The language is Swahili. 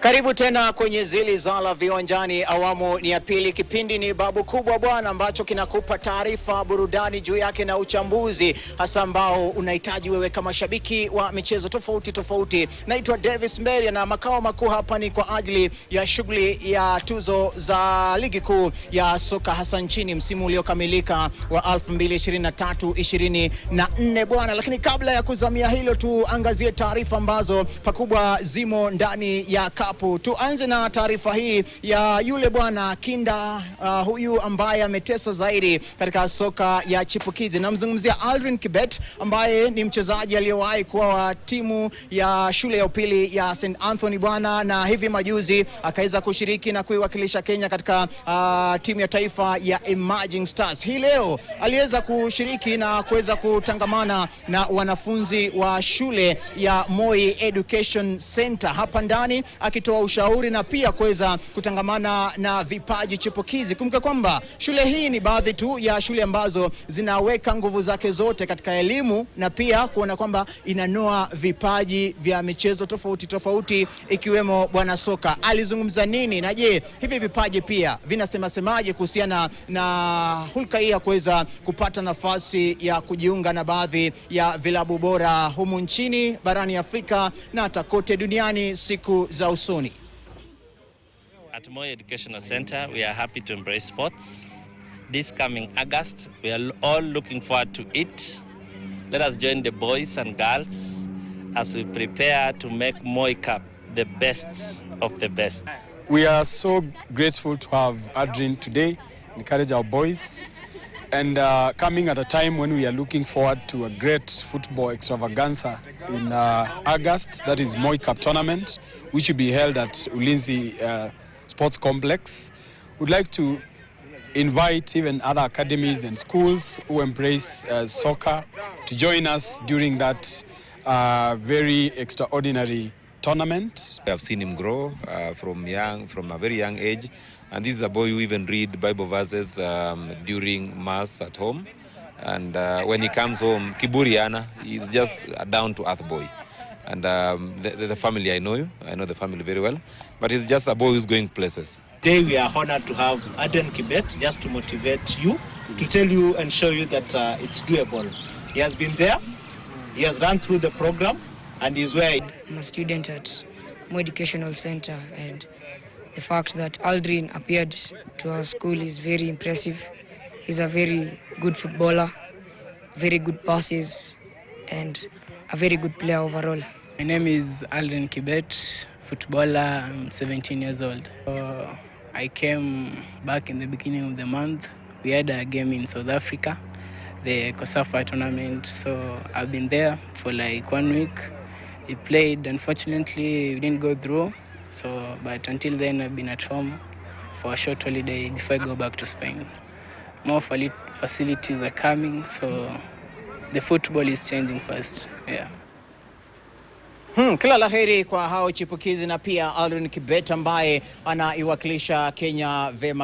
Karibu tena kwenye Zili Zala Viwanjani, awamu ni ya pili. Kipindi ni Babu Kubwa bwana, ambacho kinakupa taarifa, burudani juu yake na uchambuzi hasa ambao unahitaji wewe kama shabiki wa michezo tofauti tofauti. Naitwa Davis Mberia na makao makuu hapa ni kwa ajili ya shughuli ya tuzo za ligi kuu ya soka hasa nchini msimu uliokamilika wa 2023-24 bwana. Lakini kabla ya kuzamia hilo, tuangazie taarifa ambazo pakubwa zimo ndani ya kapu. Tuanze na taarifa hii ya yule bwana kinda huyu ambaye ametesa zaidi katika soka ya chipukizi. Namzungumzia Aldrin Kibet ambaye ni mchezaji aliyewahi kuwa wa timu ya shule ya upili ya St. Anthony bwana, na hivi majuzi akaweza kushiriki na kuiwakilisha Kenya katika timu ya taifa ya Emerging Stars. Hii leo aliweza kushiriki na kuweza kutangamana na wanafunzi wa shule ya Moi Education Center hapa ndani, akitoa ushauri na pia kuweza kutangamana na vipaji chipukizi. Kumbuka kwamba shule hii ni baadhi tu ya shule ambazo zinaweka nguvu zake zote katika elimu na pia kuona kwamba inanoa vipaji vya michezo tofauti tofauti ikiwemo bwana soka. Alizungumza nini na je, hivi vipaji pia vinasema semaje kuhusiana na hulka hii ya kuweza kupata nafasi ya kujiunga na baadhi ya vilabu bora humu nchini, barani Afrika na hata kote duniani siku za usoni. At Moi Educational Center, we are happy to embrace sports. This coming August, we are all looking forward to it. Let us join the boys and girls as we prepare to make Moi Cup the best of the best. We are so grateful to have Adrian today, encourage our boys, and coming at a time when we are looking forward to a great football extravaganza in August, that is Moi Cup tournament, which will be held at Ulinzi Sports Complex. We'd like to invite even other academies and schools who embrace soccer to join us during that very extraordinary tournament. I have seen him grow from a very young age, and this is a boy who even read Bible verses during mass at home. And when he comes home, Kiburiana, he's just a down-to-earth boy. And the family, I know the family very well, but he's just a boy who's going places. Today we are honored to have Aden Kibet just to motivate you, to tell you and show you that it's doable. He has been there, he has run through the program, and he's where. I'm a student at Moi Educational Center, and the fact that Aldrin appeared to our school is very impressive. He's a very good footballer, very good passes, and a very good player overall. My name is Aldrin Kibet, footballer. I'm 17 years old. I came back in the beginning of the month. We had a game in South Africa, the COSAFA tournament. So I've been there for like 1 week. We played. Unfortunately, we didn't go through. But until then, I've been at home for a short holiday before I go back to Spain. More facilities are coming, so the football is changing fast. Yeah. Kila laheri kwa hao chipukizi na pia Aldrin Kibet ambaye anaiwakilisha Kenya vema.